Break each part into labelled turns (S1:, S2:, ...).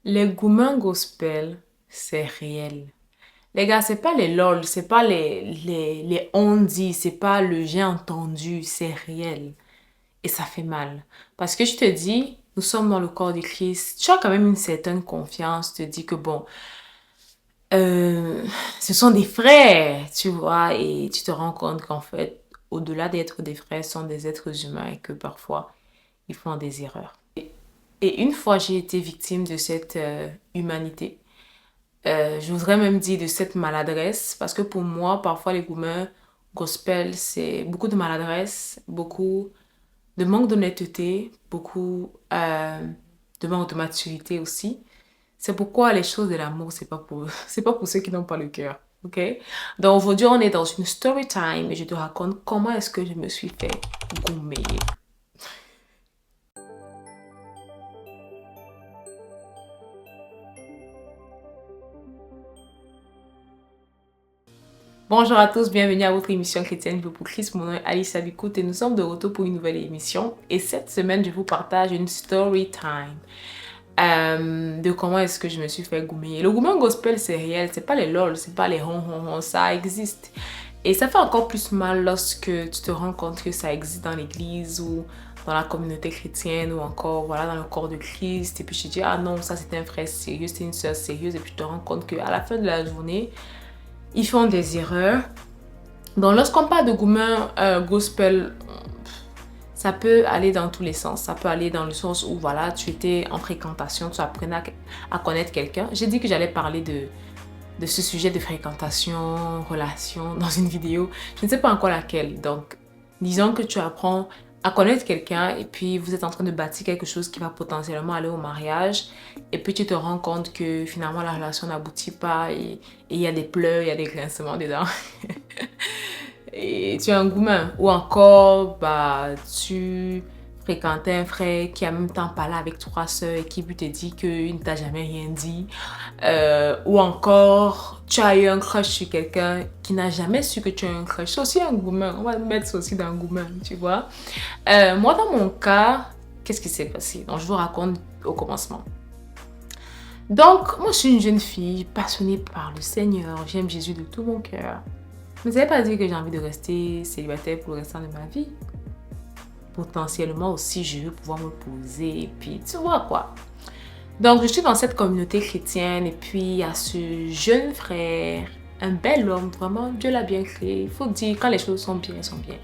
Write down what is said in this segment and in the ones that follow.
S1: Les gourmands gospel, c'est réel. Les gars, c'est pas les lol, c'est pas les on dit, c'est pas le j'ai entendu, c'est réel. Et ça fait mal. Parce que je te dis, nous sommes dans le corps de Christ. Tu as quand même une certaine confiance, tu te dis que bon, euh, ce sont des frères, tu vois, et tu te rends compte qu'en fait, au-delà d'être des frères, ce sont des êtres humains et que parfois, ils font des erreurs. Et une fois, j'ai été victime de cette humanité. Je voudrais même dire de cette maladresse, parce que pour moi, parfois, les gourmets gospel, c'est beaucoup de maladresse, beaucoup de manque d'honnêteté, beaucoup de manque de maturité aussi. C'est pourquoi les choses de l'amour, c'est pas pour ceux qui n'ont pas le cœur, ok? Donc aujourd'hui, on est dans une story time et je te raconte comment est-ce que je me suis fait goumer. Bonjour à tous, bienvenue à votre émission chrétienne Vivre pour Christ. Mon nom est Alice Abikout et nous sommes de retour pour une nouvelle émission. Et cette semaine, je vous partage une story time de comment est-ce que je me suis fait goumer. Le gourmand gospel, c'est réel, c'est pas les lol, c'est pas les hon hon hon, ça existe. Et ça fait encore plus mal lorsque tu te rends compte que ça existe dans l'église ou dans la communauté chrétienne ou encore voilà dans le corps de Christ. Et puis je te dis, ah non, ça c'est un frère sérieux, c'est une soeur sérieuse. Et puis tu te rends compte qu'à la fin de la journée, ils font des erreurs. Donc, lorsqu'on parle de gourmand gospel, ça peut aller dans tous les sens. Ça peut aller dans le sens où, voilà, tu étais en fréquentation, tu apprenais à connaître quelqu'un. J'ai dit que j'allais parler de ce sujet de fréquentation, relation, dans une vidéo. Je ne sais pas encore laquelle. Donc, disons que tu apprends à connaître quelqu'un et puis vous êtes en train de bâtir quelque chose qui va potentiellement aller au mariage et puis tu te rends compte que finalement la relation n'aboutit pas et il y a des pleurs, il y a des grincements dedans et tu es un gourmand ou encore bah tu fréquentais un frère qui a en même temps parlé avec trois sœurs et qui lui te dit qu'il ne t'a jamais rien dit ou encore tu as eu un crush sur quelqu'un qui n'a jamais su que tu as un crush. C'est aussi un gourmand, on va mettre ça aussi dans un gourmand, tu vois. Moi, dans mon cas, qu'est-ce qui s'est passé? Donc, je vous raconte au commencement. Donc, moi, je suis une jeune fille passionnée par le Seigneur. J'aime Jésus de tout mon cœur. Mais ça ne veut pas dire que j'ai envie de rester célibataire pour le restant de ma vie. Potentiellement aussi, je veux pouvoir me poser et puis, tu vois quoi. Donc, je suis dans cette communauté chrétienne et puis il y a ce jeune frère, un bel homme, vraiment, Dieu l'a bien créé. Il faut dire, quand les choses sont bien, elles sont bien.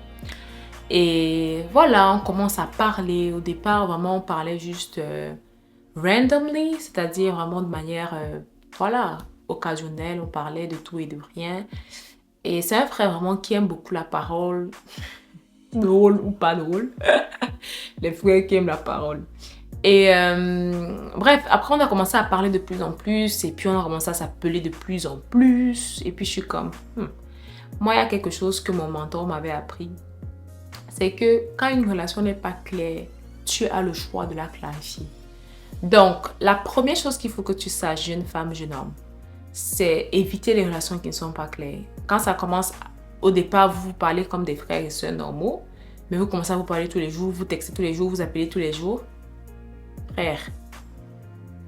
S1: Et voilà, on commence à parler. Au départ, vraiment, on parlait juste randomly, c'est-à-dire vraiment de manière, voilà, occasionnelle. On parlait de tout et de rien. Et c'est un frère vraiment qui aime beaucoup la parole, drôle ou pas drôle. Les frères qui aiment la parole. Et bref, après on a commencé à parler de plus en plus et puis on a commencé à s'appeler de plus en plus. Et puis je suis comme, moi il y a quelque chose que mon mentor m'avait appris. C'est que quand une relation n'est pas claire, tu as le choix de la clarifier. Donc, la première chose qu'il faut que tu saches, jeune femme, jeune homme, c'est éviter les relations qui ne sont pas claires. Quand ça commence, au départ, vous vous parlez comme des frères et sœurs normaux, mais vous commencez à vous parler tous les jours, vous textez tous les jours, vous appelez tous les jours. Frère,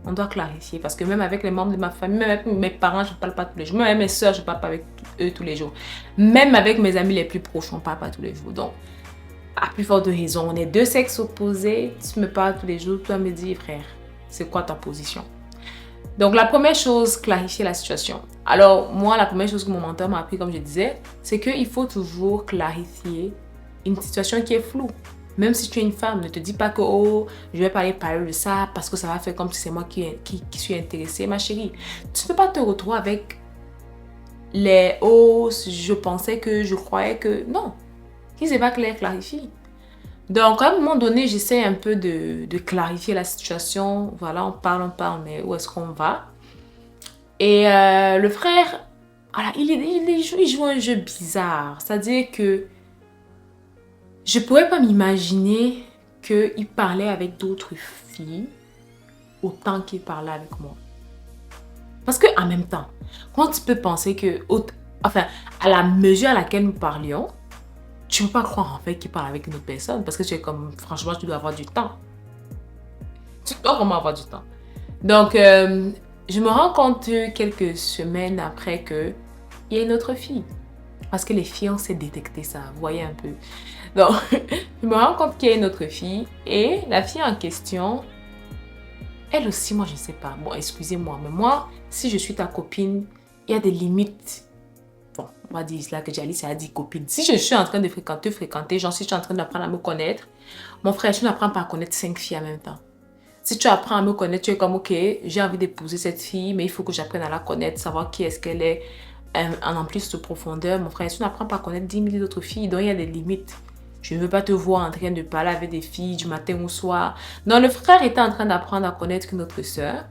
S1: on doit clarifier parce que même avec les membres de ma famille, même avec mes parents, je ne parle pas tous les jours. Même avec mes soeurs, je ne parle pas avec eux tous les jours. Même avec mes amis les plus proches, on ne parle pas tous les jours. Donc, à plus forte raison, on est deux sexes opposés. Tu me parles tous les jours, toi me dis, frère, c'est quoi ta position? Donc, la première chose, clarifier la situation. Alors, moi, la première chose que mon mentor m'a appris, comme je disais, c'est qu'il faut toujours clarifier une situation qui est floue. Même si tu es une femme, ne te dis pas que, oh, je vais parler de ça parce que ça va faire comme si c'est moi qui suis intéressée, ma chérie. Tu ne peux pas te retrouver avec les, oh, je pensais que, je croyais que, non. Si c'est pas clair, clarifie. Donc, à un moment donné, j'essaie un peu de clarifier la situation. Voilà, on parle, mais où est-ce qu'on va? Et le frère, voilà, il joue un jeu bizarre. C'est-à-dire que je ne pourrais pas m'imaginer qu'il parlait avec d'autres filles autant qu'il parlait avec moi. Parce qu'en même temps, quand tu peux penser que, enfin, à la mesure à laquelle nous parlions, tu ne peux pas croire en fait qu'il parle avec une autre personne parce que tu es comme, franchement, tu dois avoir du temps. Tu dois vraiment avoir du temps. Donc, je me rends compte quelques semaines après qu'il y a une autre fille. Parce que les filles, on sait détecter ça, vous voyez un peu. Donc, je me rends compte qu'il y a une autre fille. Et la fille en question, elle aussi, moi, je ne sais pas. Bon, excusez-moi, mais moi, si je suis ta copine, il y a des limites. Bon, on va dire là que Jalice a dit copine. Si je suis en train de fréquenter, genre si je suis en train d'apprendre à me connaître, mon frère, tu n'apprends pas à connaître 5 filles en même temps. Si tu apprends à me connaître, tu es comme, ok, j'ai envie d'épouser cette fille, mais il faut que j'apprenne à la connaître, savoir qui est-ce qu'elle est, en plus de profondeur. Mon frère, tu n'apprends pas à connaître 10 000 autres filles, donc il y a des limites. Je ne veux pas te voir en train de parler avec des filles du matin au soir. Non, le frère était en train d'apprendre à connaître notre soeur.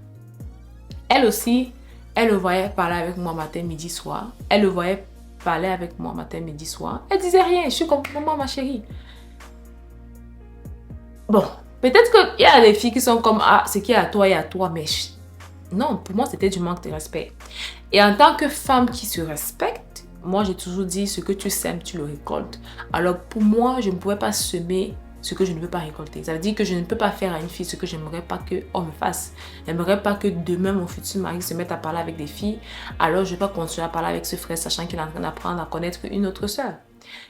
S1: Elle aussi, elle le voyait parler avec moi matin, midi, soir. Elle le voyait parler avec moi matin, midi, soir. Elle disait rien, je suis comme, maman, ma chérie. Bon, peut-être qu'il y a des filles qui sont comme, ah, ce qui est à toi est à toi, mais non, pour moi, c'était du manque de respect. Et en tant que femme qui se respecte, moi, j'ai toujours dit, ce que tu sèmes, tu le récoltes. Alors, pour moi, je ne pouvais pas semer ce que je ne veux pas récolter. Ça veut dire que je ne peux pas faire à une fille ce que je n'aimerais pas qu'on me fasse. Je n'aimerais pas que demain, mon futur mari se mette à parler avec des filles. Alors, je ne vais pas continuer à parler avec ce frère, sachant qu'il est en train d'apprendre à connaître une autre sœur.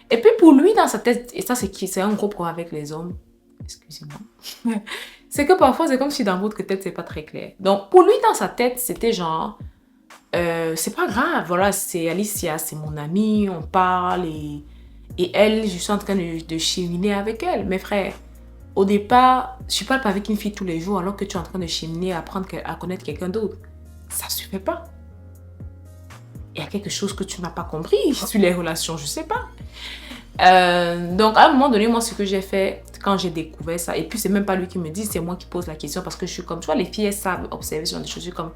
S1: Et puis, pour lui, dans sa tête, et ça, c'est un gros problème avec les hommes, excusez-moi, c'est que parfois, c'est comme si dans votre tête, c'est pas très clair. Donc, pour lui, dans sa tête, c'était genre, c'est pas grave, voilà, c'est Alicia, c'est mon amie, on parle et elle, je suis en train de cheminer avec elle. Mes frères, au départ, je parle pas avec une fille tous les jours alors que tu es en train de cheminer, apprendre à connaître quelqu'un d'autre. Ça se fait pas. Il y a quelque chose que tu n'as pas compris sur les relations, je sais pas. Donc, à un moment donné, moi, ce que j'ai fait quand j'ai découvert ça, et puis c'est même pas lui qui me dit, c'est moi qui pose la question parce que je suis comme, tu vois, les filles, elles savent observer ce genre de choses. Je suis comme,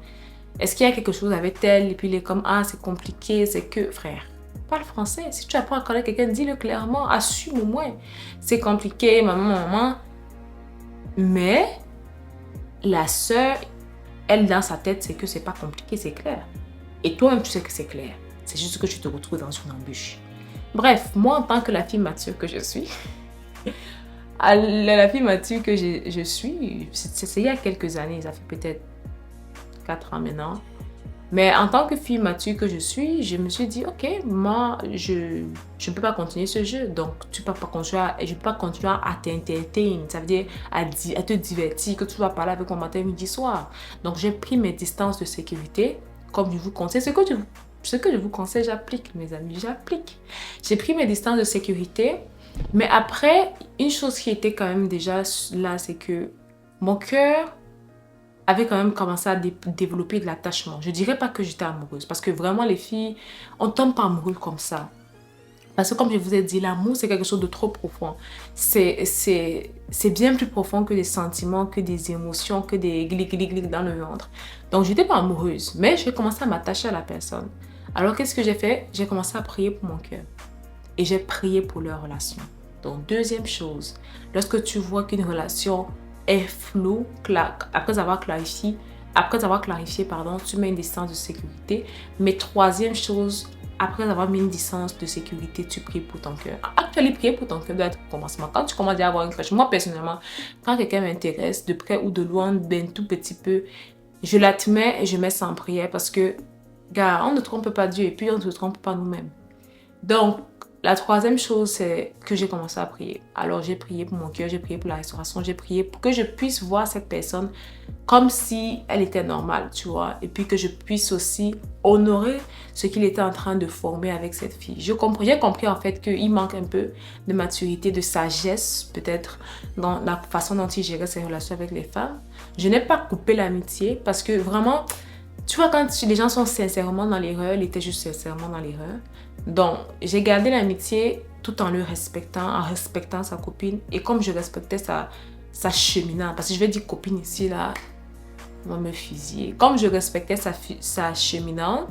S1: est-ce qu'il y a quelque chose avec elle? Et puis il est comme, ah, c'est compliqué, c'est que, frère, parle français. Si tu apprends à connaître quelqu'un, dis-le clairement, assume au moins. C'est compliqué, maman. Mais la sœur, elle, dans sa tête, c'est que c'est pas compliqué, c'est clair. Et toi-même, tu sais que c'est clair. C'est juste que tu te retrouves dans une embûche. Bref, moi, en tant que la fille mature que je suis, la fille mature que je suis, c'est il y a quelques années, ça fait peut-être 4 ans maintenant. Mais en tant que fille mature que je suis, je me suis dit, ok, moi, je ne peux pas continuer ce jeu. Donc, je ne peux pas continuer à t'entertain. Ça veut dire à te divertir, que tu vas parler avec moi matin, midi, soir. Donc, j'ai pris mes distances de sécurité, comme je vous conseille. Ce que je vous conseille, j'applique, mes amis, j'applique. J'ai pris mes distances de sécurité. Mais après, une chose qui était quand même déjà là, c'est que mon cœur avait quand même commencé à développer de l'attachement. Je dirais pas que j'étais amoureuse, parce que vraiment les filles, on tombe pas amoureux comme ça. Parce que comme je vous ai dit, l'amour c'est quelque chose de trop profond. C'est bien plus profond que des sentiments, que des émotions, que des glic dans le ventre. Donc j'étais pas amoureuse, mais j'ai commencé à m'attacher à la personne. Alors qu'est-ce que j'ai fait? J'ai commencé à prier pour mon cœur. Et j'ai prié pour leur relation. Donc deuxième chose, lorsque tu vois qu'une relation est floue, après avoir clarifié, tu mets une distance de sécurité. Mais troisième chose, après avoir mis une distance de sécurité, tu pries pour ton cœur. Actuellement, prier pour ton cœur doit être au commencement. Quand tu commences à avoir une crush, moi personnellement, quand quelqu'un m'intéresse, de près ou de loin, ben tout petit peu, je l'admets et je mets ça en prière parce que, gars, on ne trompe pas Dieu et puis on ne se trompe pas nous-mêmes. Donc, la troisième chose, c'est que j'ai commencé à prier. Alors, j'ai prié pour mon cœur, j'ai prié pour la restauration, j'ai prié pour que je puisse voir cette personne comme si elle était normale, tu vois. Et puis que je puisse aussi honorer ce qu'il était en train de former avec cette fille. J'ai compris en fait qu'il manque un peu de maturité, de sagesse, peut-être, dans la façon dont il gérait ses relations avec les femmes. Je n'ai pas coupé l'amitié parce que vraiment, tu vois, quand les gens sont sincèrement dans l'erreur, il était juste sincèrement dans l'erreur. Donc, j'ai gardé l'amitié tout en le respectant, en respectant sa copine. Et comme je respectais sa cheminante, parce que je vais dire copine ici, là, on va me fusiller. Comme je respectais sa cheminante,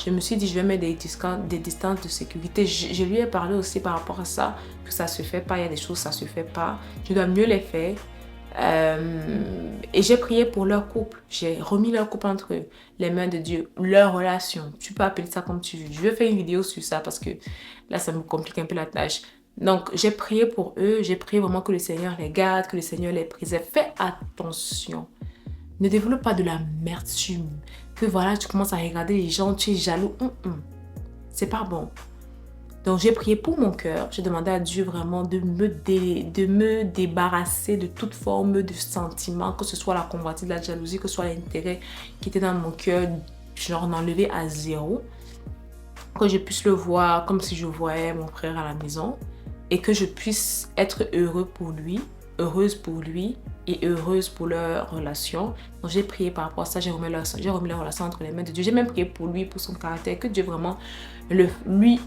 S1: je me suis dit, je vais mettre des distances de sécurité. Je lui ai parlé aussi par rapport à ça, que ça se fait pas, il y a des choses, ça se fait pas. Je dois mieux les faire. Et j'ai prié pour leur couple. J'ai remis leur couple entre les mains de Dieu. Leur relation. Tu peux appeler ça comme tu veux. Je vais faire une vidéo sur ça parce que là, ça me complique un peu la tâche. Donc, j'ai prié pour eux. J'ai prié vraiment que le Seigneur les garde, que le Seigneur les préserve. Fais attention. Ne développe pas de l'amertume. Que voilà, tu commences à regarder les gens, tu es jaloux. C'est pas bon. Donc, j'ai prié pour mon cœur. J'ai demandé à Dieu vraiment de me débarrasser de toute forme de sentiment, que ce soit la convoitise, la jalousie, que ce soit l'intérêt qui était dans mon cœur, genre d'enlever à zéro. Que je puisse le voir comme si je voyais mon frère à la maison et que je puisse être heureux pour lui, heureuse pour lui et heureuse pour leur relation. Donc, j'ai prié par rapport à ça, j'ai remis la relation entre les mains de Dieu. J'ai même prié pour lui, pour son caractère, que Dieu vraiment lui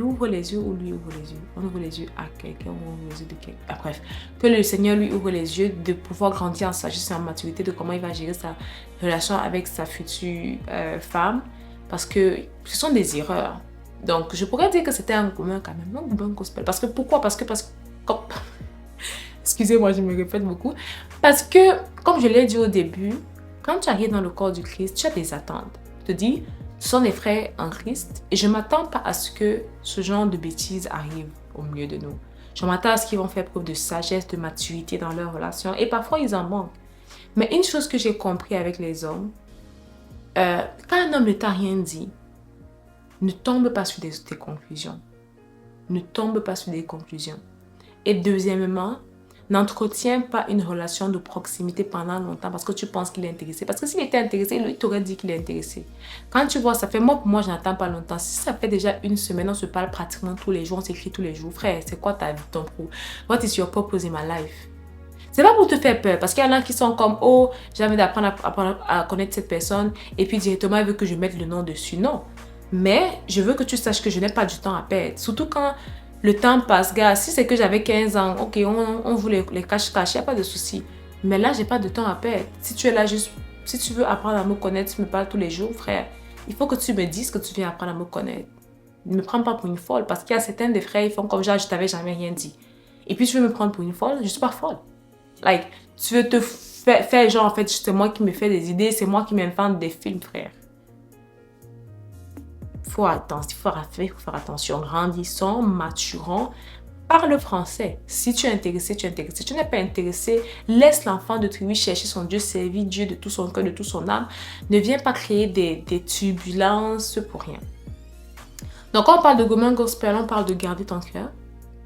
S1: ouvre les yeux ou lui ouvre les yeux. On ouvre les yeux à quelqu'un, on ouvre les yeux de quelqu'un. Ah, bref, que le Seigneur lui ouvre les yeux de pouvoir grandir en sagesse et en maturité de comment il va gérer sa relation avec sa future femme. Parce que ce sont des erreurs. Donc, je pourrais dire que c'était un commun quand même, un commun gospel. Parce que pourquoi? Parce que excusez-moi, je me répète beaucoup. Parce que, comme je l'ai dit au début, quand tu arrives dans le corps du Christ, tu as des attentes. Je te dis, ce sont des frères en Christ et je ne m'attends pas à ce que ce genre de bêtises arrive au milieu de nous. Je m'attends à ce qu'ils vont faire preuve de sagesse, de maturité dans leur relation et parfois ils en manquent. Mais une chose que j'ai compris avec les hommes, quand un homme ne t'a rien dit, ne tombe pas sur tes conclusions. Ne tombe pas sur des conclusions. Et deuxièmement, n'entretiens pas une relation de proximité pendant longtemps parce que tu penses qu'il est intéressé. Parce que s'il était intéressé, il t'aurait dit qu'il est intéressé. Quand tu vois, ça fait moi, pour moi, je n'attends pas longtemps. Si ça fait déjà une semaine, on se parle pratiquement tous les jours, on s'écrit tous les jours. Frère, c'est quoi ta vie, ton pro? What is your purpose in my life? C'est pas pour te faire peur, parce qu'il y en a qui sont comme, oh, j'ai envie d'apprendre à connaître cette personne, et puis directement, elle veut que je mette le nom dessus. Non. Mais je veux que tu saches que je n'ai pas du temps à perdre. Surtout quand le temps passe, gars. Si c'est que j'avais 15 ans, ok, on vous les cache-cache, il n'y a pas de souci. Mais là, j'ai pas de temps à perdre. Si tu es là juste, si tu veux apprendre à me connaître, tu me parles tous les jours, frère. Il faut que tu me dises que tu viens apprendre à me connaître. Ne me prends pas pour une folle, parce qu'il y a certains des frères, ils font comme genre, je t'avais jamais rien dit. Et puis, tu veux me prendre pour une folle, je suis pas folle. Like, tu veux te faire genre, en fait, c'est moi qui me fais des idées, c'est moi qui m'invente des films, frère. Il faut faire attention. Grandissons, maturons, parle français. Si tu es intéressé, tu es intéressé. Si tu n'es pas intéressé, laisse l'enfant de tribu chercher son Dieu, servir Dieu de tout son cœur, de toute son âme. Ne viens pas créer des turbulences pour rien. Donc, quand on parle de commun gospel, on parle de garder ton cœur.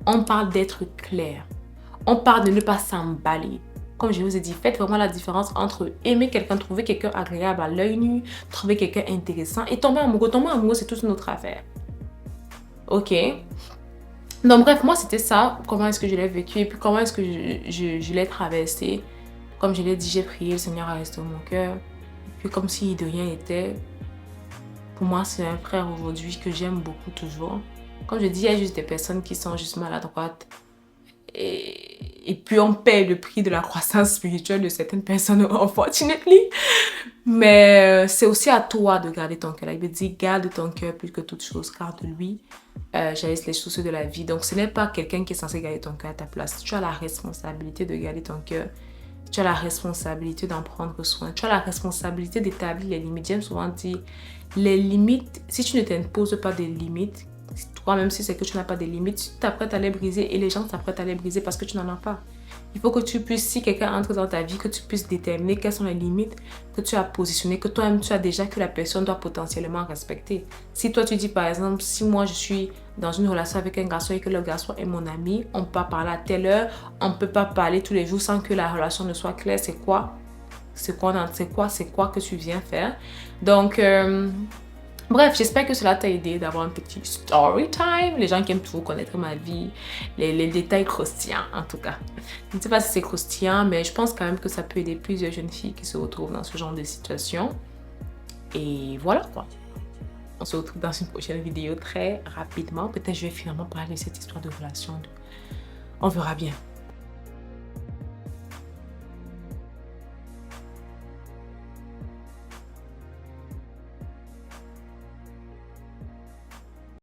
S1: On parle d'être clair. On parle de ne pas s'emballer. Comme je vous ai dit, faites vraiment la différence entre aimer quelqu'un, trouver quelqu'un agréable à l'œil nu, trouver quelqu'un intéressant et tomber amoureux. Tomber amoureux, c'est toute une autre affaire. Ok? Donc bref, moi c'était ça. Comment est-ce que je l'ai vécu et puis comment est-ce que je l'ai traversé. Comme je l'ai dit, j'ai prié, le Seigneur a restauré mon cœur. Et puis comme si de rien n'était, pour moi c'est un frère aujourd'hui que j'aime beaucoup toujours. Comme je dis, il y a juste des personnes qui sont juste maladroites. Et puis on paie le prix de la croissance spirituelle de certaines personnes, unfortunately. Mais c'est aussi à toi de garder ton cœur. Il me dit, garde ton cœur plus que toute chose, car de lui, j'aisse les sources de la vie. Donc ce n'est pas quelqu'un qui est censé garder ton cœur à ta place. Tu as la responsabilité de garder ton cœur. Tu as la responsabilité d'en prendre soin. Tu as la responsabilité d'établir les limites. J'aime souvent dire, les limites, si tu ne t'imposes pas des limites, toi-même, si c'est que tu n'as pas de limites, tu t'apprêtes à les briser et les gens t'apprêtent à les briser parce que tu n'en as pas. Il faut que tu puisses, si quelqu'un entre dans ta vie, que tu puisses déterminer quelles sont les limites que tu as positionnées, que toi-même tu as déjà, que la personne doit potentiellement respecter. Si toi tu dis par exemple, si moi je suis dans une relation avec un garçon et que le garçon est mon ami, on peut pas parler à telle heure, on ne peut pas parler tous les jours sans que la relation ne soit claire, c'est quoi que tu viens faire. Donc, bref, j'espère que cela t'a aidé d'avoir un petit story time. Les gens qui aiment toujours connaître ma vie, les détails croustillants en tout cas. Je ne sais pas si c'est croustillant, mais je pense quand même que ça peut aider plusieurs jeunes filles qui se retrouvent dans ce genre de situation. Et voilà quoi. On se retrouve dans une prochaine vidéo très rapidement. Peut-être je vais finalement parler de cette histoire de relation. On verra bien.